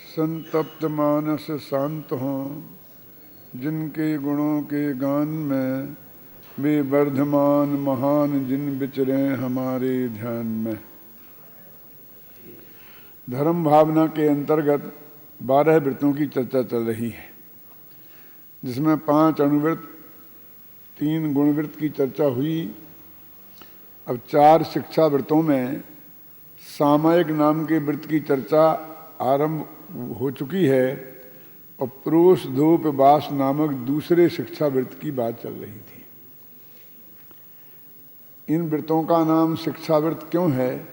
संतप्त मानस शांत हों, जिनके गुणों के गान में वे वर्धमान महान जिन विचरे हमारे ध्यान में। धर्म भावना के अंतर्गत 12 वृत्तों की चर्चा चल रही है, जिसमें 5 अणुवृत्त, 3 गुणवृत्त की चर्चा हुई। अब 4 शिक्षा वृत्तों में सामायिक नाम के वृत्त की चर्चा आरंभ हो चुकी है और प्रोषधोपवास नामक दूसरे शिक्षा वृत्त की बात चल रही थी। इन वृत्तों का नाम शिक्षा वृत्त क्यों है?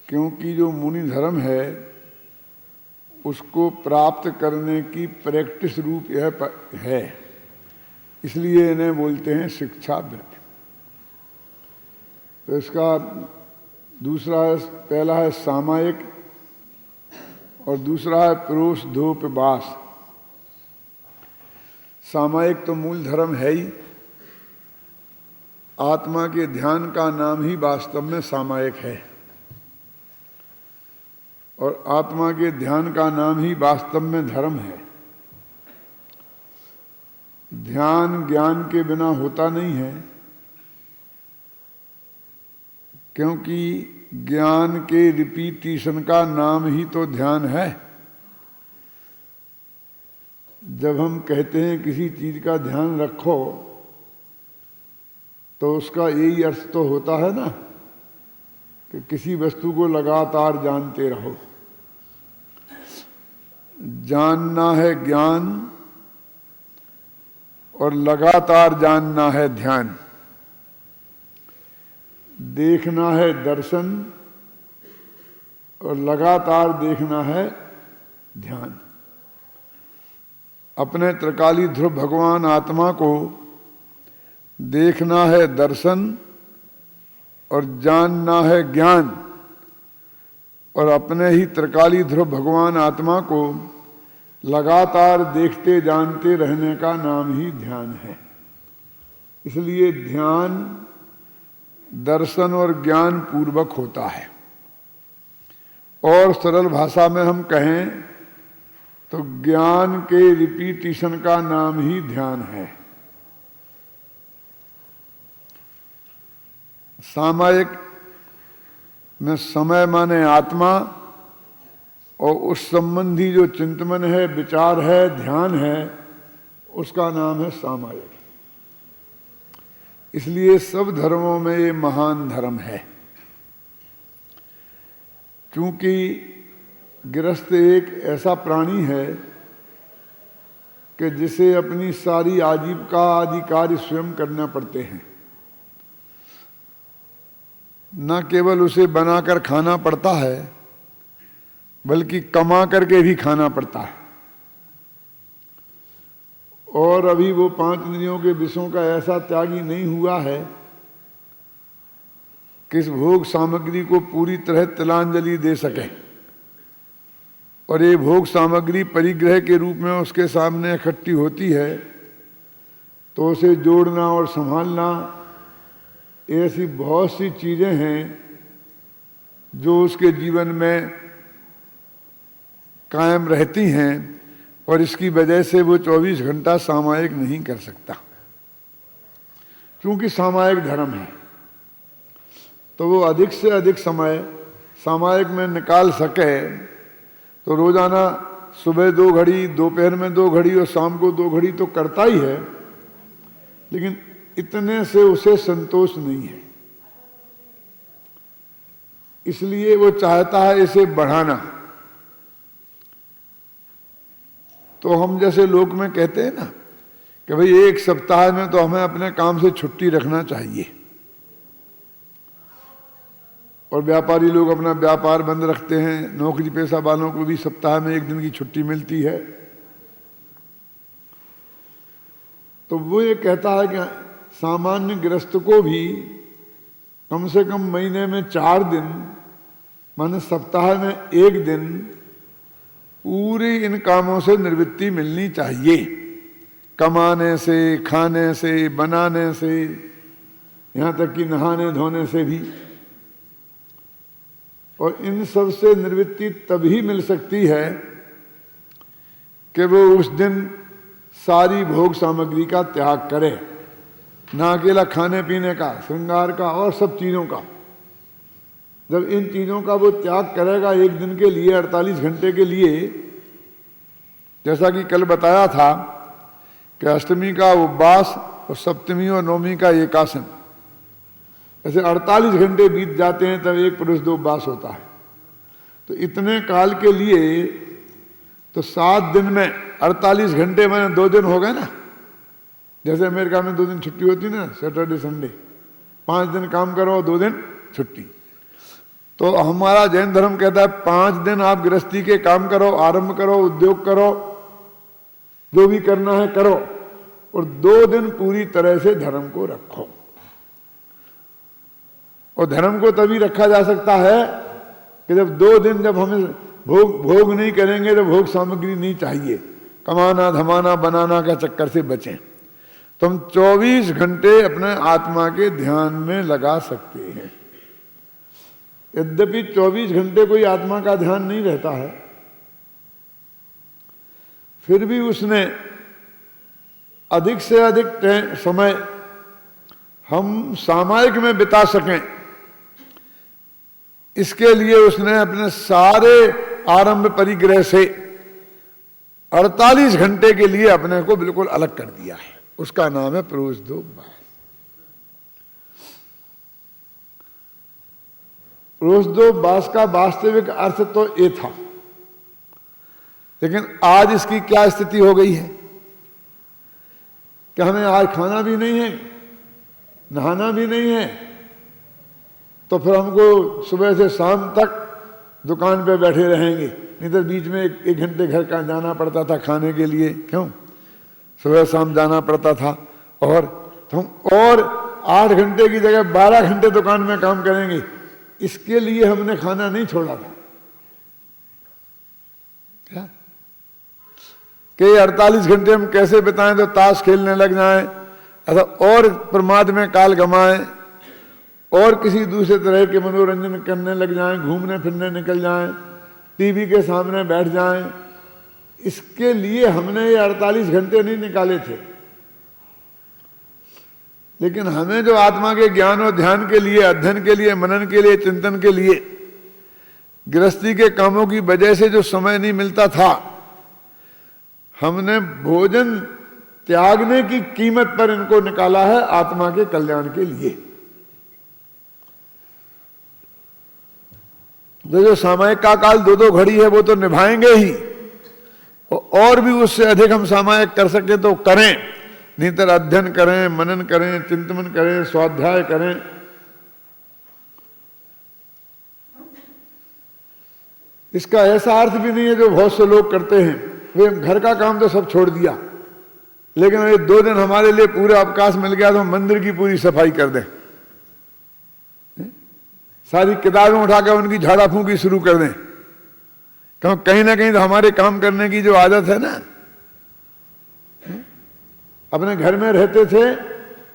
क्योंकि जो मुनि धर्म है उसको प्राप्त करने की प्रैक्टिस रूप यह है, इसलिए इन्हें बोलते हैं शिक्षा वृत्त। तो इसका पहला है सामायिक और दूसरा है प्रोषधोपवास। सामायिक तो मूल धर्म है ही, आत्मा के ध्यान का नाम ही वास्तव में सामायिक है और आत्मा के ध्यान का नाम ही वास्तव में धर्म है। ध्यान ज्ञान के बिना होता नहीं है, क्योंकि ज्ञान के रिपीटिशन का नाम ही तो ध्यान है। जब हम कहते हैं किसी चीज का ध्यान रखो तो उसका यही अर्थ तो होता है ना कि किसी वस्तु को लगातार जानते रहो। जानना है ज्ञान और लगातार जानना है ध्यान। देखना है दर्शन और लगातार देखना है ध्यान। अपने त्रिकाली ध्रुव भगवान आत्मा को देखना है दर्शन और जानना है ज्ञान, और अपने ही त्रिकाली ध्रुव भगवान आत्मा को लगातार देखते जानते रहने का नाम ही ध्यान है। इसलिए ध्यान दर्शन और ज्ञान पूर्वक होता है। और सरल भाषा में हम कहें तो ज्ञान के रिपीटिशन का नाम ही ध्यान है। सामायिक में समय माने आत्मा और उस संबंधी जो चिंतन है, विचार है, ध्यान है, उसका नाम है सामायिक। इसलिए सब धर्मों में ये महान धर्म है। क्योंकि गृहस्थ एक ऐसा प्राणी है कि जिसे अपनी सारी आजीविका आदि कार्य स्वयं करना पड़ते हैं। न केवल उसे बनाकर खाना पड़ता है, बल्कि कमा करके भी खाना पड़ता है। और अभी वो 5 इंद्रियों के विषयों का ऐसा त्यागी नहीं हुआ है कि इस भोग सामग्री को पूरी तरह तिलांजलि दे सके। और ये भोग सामग्री परिग्रह के रूप में उसके सामने इकट्ठी होती है तो उसे जोड़ना और संभालना, ऐसी बहुत सी चीजें हैं जो उसके जीवन में कायम रहती हैं और इसकी वजह से वो 24 घंटा सामायिक नहीं कर सकता। क्योंकि सामायिक धर्म है तो वो अधिक से अधिक समय सामायिक में निकाल सके। तो रोजाना सुबह 2 घड़ी, दोपहर में 2 घड़ी और शाम को 2 घड़ी तो करता ही है, लेकिन इतने से उसे संतोष नहीं है। इसलिए वो चाहता है इसे बढ़ाना। तो हम जैसे लोक में कहते हैं ना कि भाई 1 सप्ताह में तो हमें अपने काम से छुट्टी रखना चाहिए, और व्यापारी लोग अपना व्यापार बंद रखते हैं। नौकरी पेशा वालों को भी सप्ताह में 1 दिन की छुट्टी मिलती है। तो वो ये कहता है कि सामान्य गृहस्थ को भी कम से कम महीने में 4 दिन, माने सप्ताह में 1 दिन पूरी इन कामों से निवृत्ति मिलनी चाहिए। कमाने से, खाने से, बनाने से, यहाँ तक कि नहाने धोने से भी। और इन सब से निवृत्ति तभी मिल सकती है कि वो उस दिन सारी भोग सामग्री का त्याग करे, ना अकेला खाने पीने का, श्रृंगार का और सब चीजों का। जब इन चीजों का वो त्याग करेगा एक दिन के लिए, 48 घंटे के लिए, जैसा कि कल बताया था कि अष्टमी का उपवास और सप्तमी और नवमी का एकासन, ऐसे 48 घंटे बीत जाते हैं तब एक पुरुष दो उपवास होता है। तो इतने काल के लिए तो 7 दिन में 48 घंटे मैंने 2 दिन हो गए ना। जैसे अमेरिका में 2 दिन छुट्टी होती ना, सैटरडे संडे, 5 दिन काम करो 2 दिन छुट्टी। तो हमारा जैन धर्म कहता है 5 दिन आप गृहस्थी के काम करो, आरंभ करो, उद्योग करो, जो भी करना है करो, और 2 दिन पूरी तरह से धर्म को रखो। और धर्म को तभी रखा जा सकता है कि जब 2 दिन जब हमें भोग नहीं करेंगे तो भोग सामग्री नहीं चाहिए, कमाना धमाना बनाना का चक्कर से बचें, तो हम 24 घंटे अपने आत्मा के ध्यान में लगा सकते हैं। यद्यपि 24 घंटे कोई आत्मा का ध्यान नहीं रहता है, फिर भी उसने अधिक से अधिक समय हम सामायिक में बिता सकें, इसके लिए उसने अपने सारे आरंभ परिग्रह से 48 घंटे के लिए अपने को बिल्कुल अलग कर दिया है। उसका नाम है प्रोषदोबास। प्रोषदोबास का वास्तविक अर्थ तो ये था, लेकिन आज इसकी क्या स्थिति हो गई है कि हमें आज खाना भी नहीं है, नहाना भी नहीं है, तो फिर हमको सुबह से शाम तक दुकान पे बैठे रहेंगे। नहीं तो बीच में 1 घंटे घर का जाना पड़ता था खाने के लिए, क्यों, सुबह शाम जाना पड़ता था। और तो हम और 8 घंटे की जगह 12 घंटे दुकान में काम करेंगे, इसके लिए हमने खाना नहीं छोड़ा था क्या? कि 48 घंटे हम कैसे बिताएं, तो ताश खेलने लग जाएं, अथवा और प्रमाद में काल गमाएं, और किसी दूसरे तरह के मनोरंजन करने लग जाएं, घूमने फिरने निकल जाएं, टीवी के सामने बैठ जाएं। इसके लिए हमने ये 48 घंटे नहीं निकाले थे। लेकिन हमें जो आत्मा के ज्ञान और ध्यान के लिए, अध्ययन के लिए, मनन के लिए, चिंतन के लिए गृहस्थी के कामों की वजह से जो समय नहीं मिलता था, हमने भोजन त्यागने की कीमत पर इनको निकाला है आत्मा के कल्याण के लिए। जो सामायिक का काल 2-2 घड़ी है वो तो निभाएंगे ही, और भी उससे अधिक हम सामायिक कर सके तो करें, नहीं तो अध्ययन करें, मनन करें, चिंतन करें, स्वाध्याय करें। इसका ऐसा अर्थ भी नहीं है जो बहुत से लोग करते हैं, वे घर का काम तो सब छोड़ दिया, लेकिन ये 2 दिन हमारे लिए पूरा अवकाश मिल गया तो मंदिर की पूरी सफाई कर दें, सारी किताबें उठाकर उनकी झाड़ा फूंकी शुरू कर दें। क्यों, कहीं ना कहीं तो हमारे काम करने की जो आदत है ना, अपने घर में रहते थे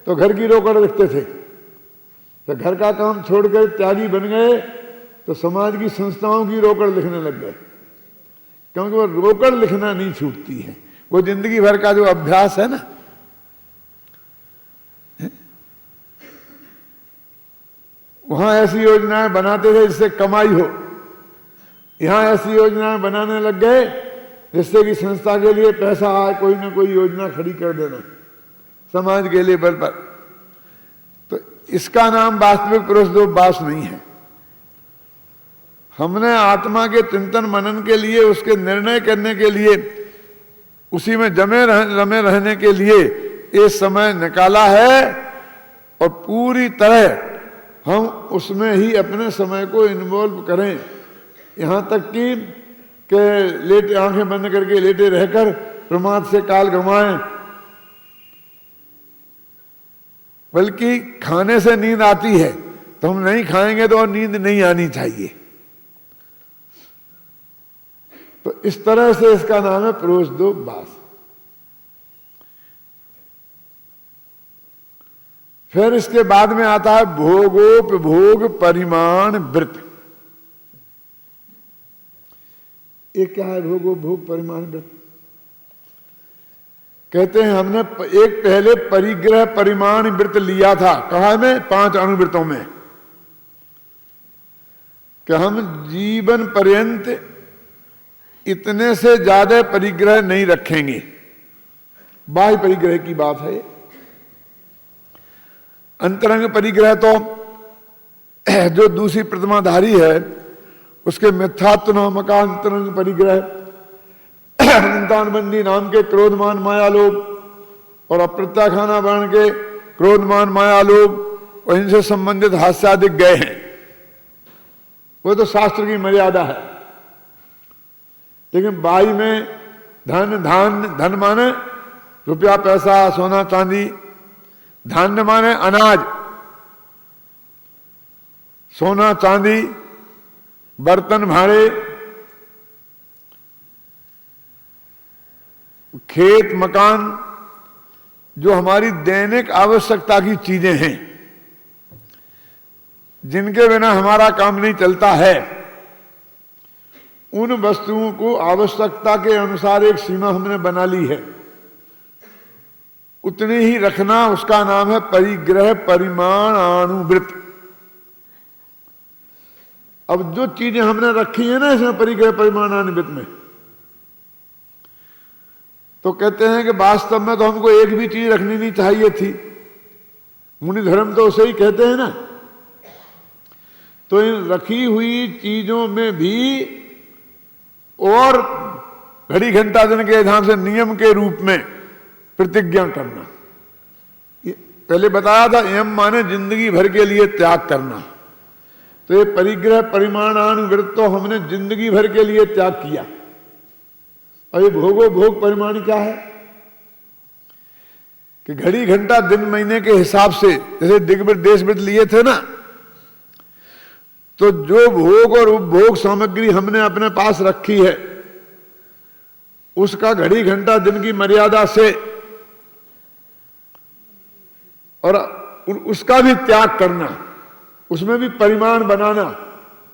तो घर की रोकड़ लिखते थे, तो घर का काम छोड़कर त्यागी बन गए तो समाज की संस्थाओं की रोकड़ लिखने लग गए, क्योंकि वो रोकड़ लिखना नहीं छूटती है, वो जिंदगी भर का जो अभ्यास है ना। वहां ऐसी योजनाएं बनाते थे जिससे कमाई हो, यहां ऐसी योजनाएं बनाने लग गए जिससे कि संस्था के लिए पैसा आए, कोई ना कोई योजना खड़ी कर देना समाज के लिए बल पर। तो इसका नाम वास्तविक प्रोषदोबास नहीं है। हमने आत्मा के चिंतन मनन के लिए, उसके निर्णय करने के लिए, उसी में रमे रहने के लिए ये समय निकाला है, और पूरी तरह हम उसमें ही अपने समय को इन्वॉल्व करें, यहां तक कि लेटे, आंखें बंद करके लेटे रहकर प्रमाद से काल गंवाएं। बल्कि खाने से नींद आती है तो हम नहीं खाएंगे तो और नींद नहीं आनी चाहिए। तो इस तरह से इसका नाम है प्रोषदोबास। फिर इसके बाद में आता है भोगोपभोग परिमाण व्रत। ये क्या है भोगोपभोग परिमाण व्रत? कहते हैं हमने एक पहले परिग्रह परिमाण व्रत लिया था, कहा में 5 अनुव्रतों में, कि हम जीवन पर्यंत इतने से ज्यादा परिग्रह नहीं रखेंगे। बाह्य परिग्रह की बात है। अंतरंग परिग्रह तो जो दूसरी प्रतिमाधारी है उसके मिथ्यात्व नाम का अंतरंग परिग्रह, संतानबंदी नाम के क्रोधमान मायालोक और अप्रत्याखाना वर्ण के क्रोधमान मायालोक और इनसे संबंधित हास्यादिक गए हैं, वो तो शास्त्र की मर्यादा है। लेकिन बाई में धन माने रुपया पैसा सोना चांदी, धान्य माने अनाज, सोना चांदी, बर्तन भाड़े, खेत मकान, जो हमारी दैनिक आवश्यकता की चीजें हैं, जिनके बिना हमारा काम नहीं चलता है, उन वस्तुओं को आवश्यकता के अनुसार एक सीमा हमने बना ली है, उतने ही रखना, उसका नाम है परिग्रह परिमाण अनुव्रत। अब जो चीजें हमने रखी है ना इसमें परिग्रह परिमाण अनुव्रत में, तो कहते हैं कि वास्तव में तो हमको एक भी चीज रखनी नहीं चाहिए थी। मुनि धर्म तो उसे ही कहते हैं ना। तो इन रखी हुई चीजों में भी और घड़ी घंटा दिन के हिसाब से नियम के रूप में प्रतिज्ञा करना। पहले बताया था यम माने जिंदगी भर के लिए त्याग करना। तो ये परिग्रह परिमाणानुव्रत तो हमने जिंदगी भर के लिए त्याग किया। और ये भोगो भोग परिमाण क्या है कि घड़ी घंटा दिन महीने के हिसाब से, जैसे दिग्वृत देशवृत लिए थे ना, तो जो भोग और उपभोग सामग्री हमने अपने पास रखी है उसका घड़ी घंटा दिन की मर्यादा से और उसका भी त्याग करना, उसमें भी परिमाण बनाना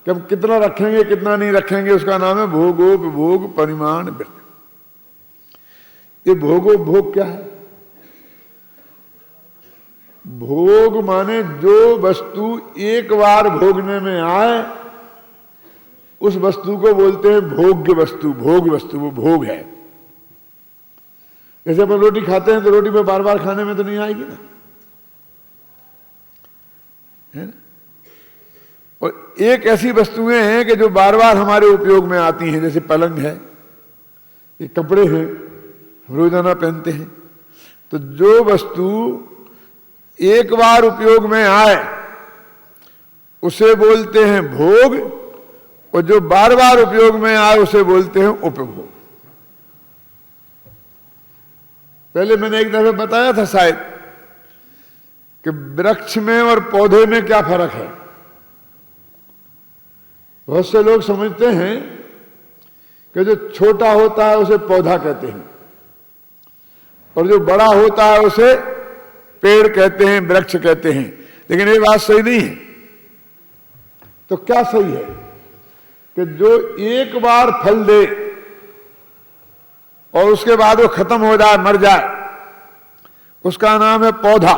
कि हम कितना रखेंगे कितना नहीं रखेंगे, उसका नाम है भोगोपभोग परिमाण व्रत। ये भोगोपभोग क्या है? भोग माने जो वस्तु एक बार भोगने में आए उस वस्तु को बोलते हैं भोग्य वस्तु। भोग वस्तु वो भोग है। जैसे अपन रोटी खाते हैं तो रोटी में बार बार खाने में तो नहीं आएगी ना, है ना? और एक ऐसी वस्तुएं हैं कि जो बार बार हमारे उपयोग में आती हैं, जैसे पलंग है, ये कपड़े हैं, रोजाना पहनते हैं। तो जो वस्तु एक बार उपयोग में आए उसे बोलते हैं भोग, और जो बार बार उपयोग में आए उसे बोलते हैं उपभोग। पहले मैंने एक दफे बताया था शायद कि वृक्ष में और पौधे में क्या फर्क है। बहुत से लोग समझते हैं कि जो छोटा होता है उसे पौधा कहते हैं और जो बड़ा होता है उसे पेड़ कहते हैं, वृक्ष कहते हैं। लेकिन ये बात सही नहीं है। तो क्या सही है कि जो एक बार फल दे और उसके बाद वो खत्म हो जाए, मर जाए, उसका नाम है पौधा।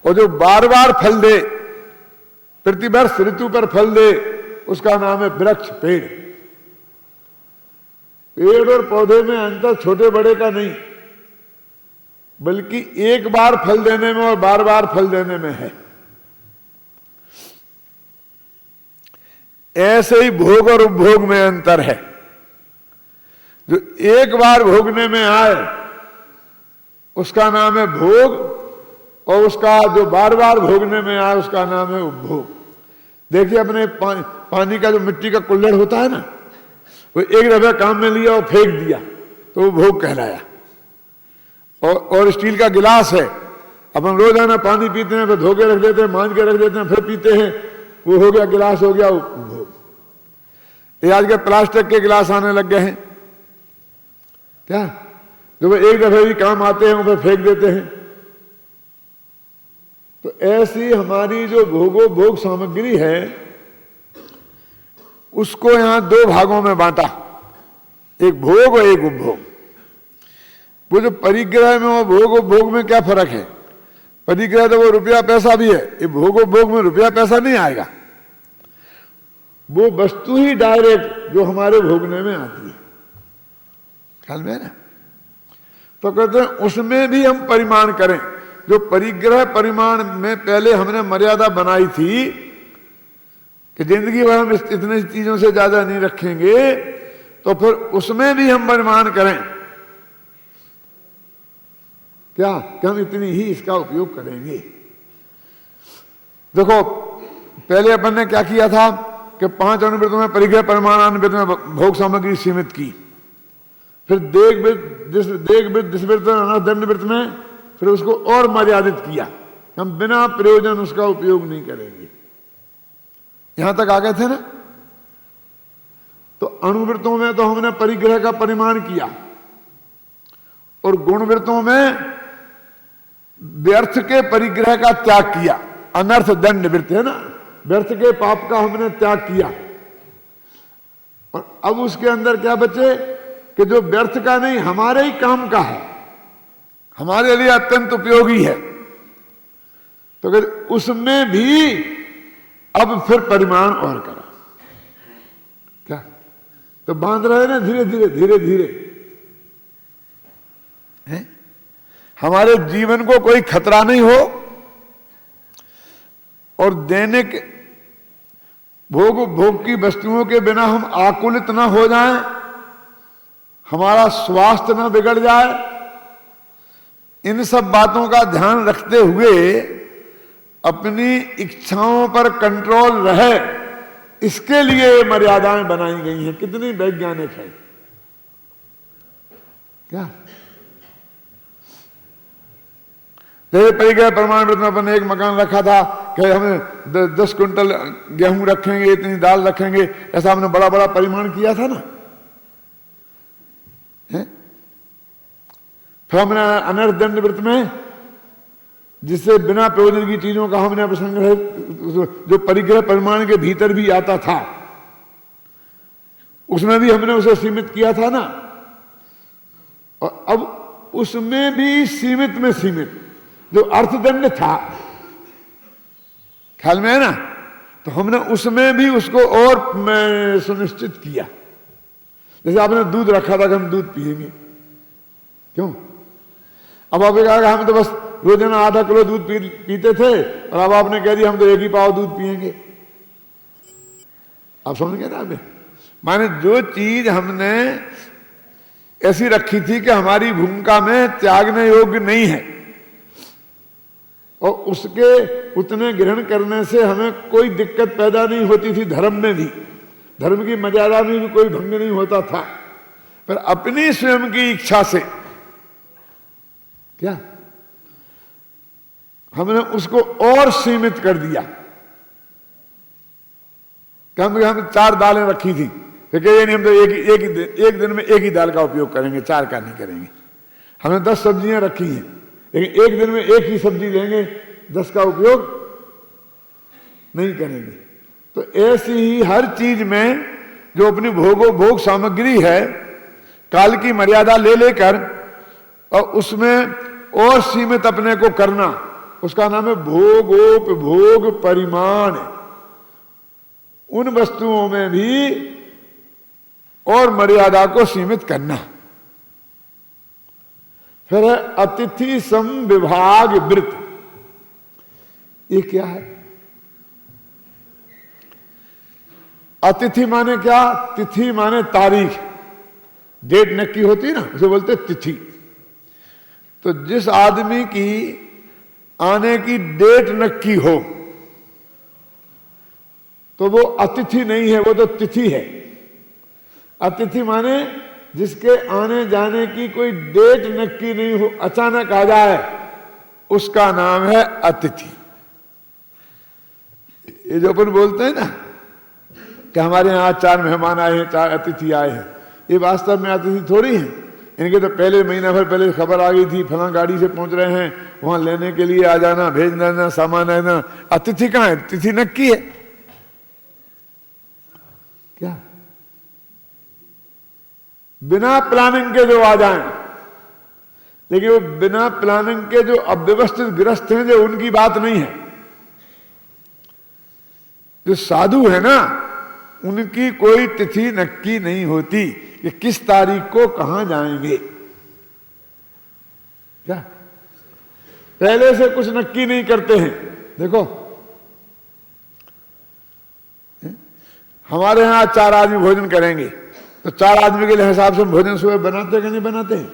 और जो बार बार फल दे, प्रतिवर्ष ऋतु पर फल दे, उसका नाम है वृक्ष, पेड़। पेड़ और पौधे में अंतर छोटे बड़े का नहीं, बल्कि एक बार फल देने में और बार बार फल देने में है। ऐसे ही भोग और उपभोग में अंतर है। जो एक बार भोगने में आए उसका नाम है भोग, और उसका जो बार बार भोगने में आए उसका नाम है उपभोग। देखिए अपने पानी का जो मिट्टी का कुल्हड़ होता है ना, वो एक दफे काम में लिया और फेंक दिया तो वो भोग कहलाया। और स्टील का गिलास है, अपन रोजाना पानी पीते हैं, फिर धो के रख देते हैं, मांझ के रख देते हैं, फिर पीते हैं, वो हो गया गिलास, हो गया उपभोग। ये आज के प्लास्टिक के गिलास आने लग गए हैं क्या, जो एक दफे भी काम आते हैं वो फिर फेंक देते हैं। तो ऐसी हमारी जो भोगो भोग सामग्री है उसको यहां दो भागों में बांटा, एक भोग और एक उपभोग। वो जो परिग्रह में और भोग भोग में क्या फर्क है? परिग्रह तो वो रुपया पैसा भी है, ये भोग भोग में रुपया पैसा नहीं आएगा। वो वस्तु ही डायरेक्ट जो हमारे भोगने में आती है, ख्याल में है ना। तो कहते हैं उसमें भी हम परिमाण करें। जो परिग्रह परिमाण में पहले हमने मर्यादा बनाई थी कि जिंदगी भर हम इतने चीजों से ज्यादा नहीं रखेंगे, तो फिर उसमें भी हम परिमाण करें क्या कि हम इतनी ही इसका उपयोग करेंगे। देखो पहले अपन ने क्या किया था कि 5 अनुवृत्तों में परिग्रह परिमाण अनुवृत्त में भोग सामग्री सीमित की, फिर देख वृत्त दंड वृत्त में फिर उसको और मर्यादित किया, हम बिना प्रयोजन उसका उपयोग नहीं करेंगे। यहां तक आ गए थे ना। तो अणुवृत्तों में तो हमने परिग्रह का परिमाण किया, और गुणवृत्तों में व्यर्थ के परिग्रह का त्याग किया। अनर्थ दंड वृत्त है ना, व्यर्थ के पाप का हमने त्याग किया। और अब उसके अंदर क्या बचे कि जो व्यर्थ का नहीं, हमारे ही काम का है, हमारे लिए अत्यंत उपयोगी है, तो अगर उसमें भी अब फिर परिमाण और करा क्या, तो बांध रहे ना धीरे धीरे धीरे धीरे है? हमारे जीवन को कोई खतरा नहीं हो, और देने के भोग की वस्तुओं के बिना हम आकुलित ना हो जाएं, हमारा स्वास्थ्य ना बिगड़ जाए, इन सब बातों का ध्यान रखते हुए अपनी इच्छाओं पर कंट्रोल रहे, इसके लिए मर्यादाएं बनाई गई हैं। कितनी वैज्ञानिक है क्या। जैसे परिग्रह प्रमाण वृत्त में अपन ने एक मकान रखा था कि हमें 10 क्विंटल गेहूं रखेंगे, इतनी दाल रखेंगे, ऐसा हमने बड़ा बड़ा परिमाण किया था ना। फिर हमने अनर्थ दंड वृत्त में, जिससे बिना प्रयोजन की चीजों का हमने संग्रह, जो परिग्रह परिमाण के भीतर भी आता था, उसमें भी हमने उसे सीमित किया था ना। और अब उसमें भी सीमित में सीमित जो अर्थदंड था, ख्याल में है ना, तो हमने उसमें भी उसको और सुनिश्चित किया। जैसे आपने दूध रखा था कि हम दूध पिएंगे, क्यों? अब आपने कहा कि हम तो बस रोजाना आधा किलो दूध पीते थे, और अब आपने कह दिया हम तो 1 ही पाव दूध पिएंगे। आप समझ गए ना? आपने माने जो चीज हमने ऐसी रखी थी कि हमारी भूमिका में त्यागने योग्य नहीं है, और उसके उतने ग्रहण करने से हमें कोई दिक्कत पैदा नहीं होती थी। धर्म में भी, धर्म की मर्यादा में भी कोई भंग नहीं होता था, पर अपनी स्वयं की इच्छा से क्या हमने उसको और सीमित कर दिया। हम 4 दालें रखी थी, तो कहिए नहीं हम तो एक दिन में एक ही दाल का उपयोग करेंगे, 4 का नहीं करेंगे। हमने 10 सब्जियां रखी हैं, लेकिन एक दिन में एक ही सब्जी लेंगे, 10 का उपयोग नहीं करेंगे। तो ऐसी ही हर चीज में जो अपनी भोग सामग्री है, काल की मर्यादा ले लेकर और उसमें और सीमित अपने को करना, उसका नाम है भोगोपभोग परिमाण। उन वस्तुओं में भी और मर्यादा को सीमित करना। फिर है अतिथि समविभाग वृत्त। ये क्या है? अतिथि माने क्या? तिथि माने तारीख, डेट नक्की होती है ना, उसे बोलते तिथि। तो जिस आदमी की आने की डेट नक्की हो तो वो अतिथि नहीं है, वो तो तिथि है। अतिथि माने जिसके आने जाने की कोई डेट नक्की नहीं हो, अचानक आ जाए, उसका नाम है अतिथि। ये जो अपन बोलते हैं ना कि हमारे यहां 4 मेहमान आए हैं, 4 अतिथि आए हैं, ये वास्तव में अतिथि थोड़ी हैं। इनके तो पहले महीना भर पहले खबर आ गई थी, फलां गाड़ी से पहुंच रहे हैं, वहां लेने के लिए आ जाना, भेज देना, सामान आना। अतिथि कहां है? तिथि नक्की है क्या? बिना प्लानिंग के जो आ जाएं, लेकिन वो बिना प्लानिंग के जो अव्यवस्थित गृहस्थ हैं, जो उनकी बात नहीं है। जो साधु है ना, उनकी कोई तिथि नक्की नहीं होती कि किस तारीख को कहां जाएंगे। क्या पहले से कुछ नक्की नहीं करते हैं। देखो हमारे यहां 4 आदमी भोजन करेंगे, तो 4 आदमी के लिए हिसाब से भोजन सुबह बनाते कि नहीं बनाते हैं?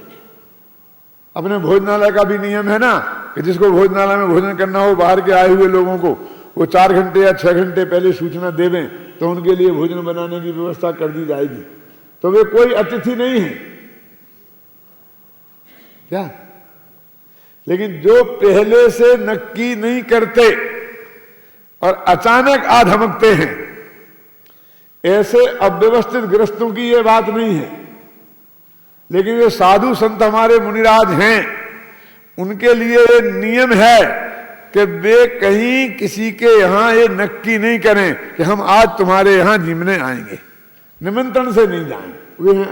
अपने भोजनालय का भी नियम है ना कि जिसको भोजनालय में भोजन करना हो, बाहर के आए हुए लोगों को वो 4 घंटे या 6 घंटे पहले सूचना देवें तो उनके लिए भोजन बनाने की व्यवस्था कर दी जाएगी। तो वे कोई अतिथि नहीं है क्या? लेकिन जो पहले से नक्की नहीं करते और अचानक आ धमकते हैं, ऐसे अव्यवस्थित ग्रस्तों की ये बात नहीं है। लेकिन जो साधु संत हमारे मुनिराज हैं, उनके लिए ये नियम है कि वे कहीं किसी के यहां ये नक्की नहीं करें कि हम आज तुम्हारे यहां जिमने आएंगे, निमंत्रण से नहीं जाएंगे। वे हैं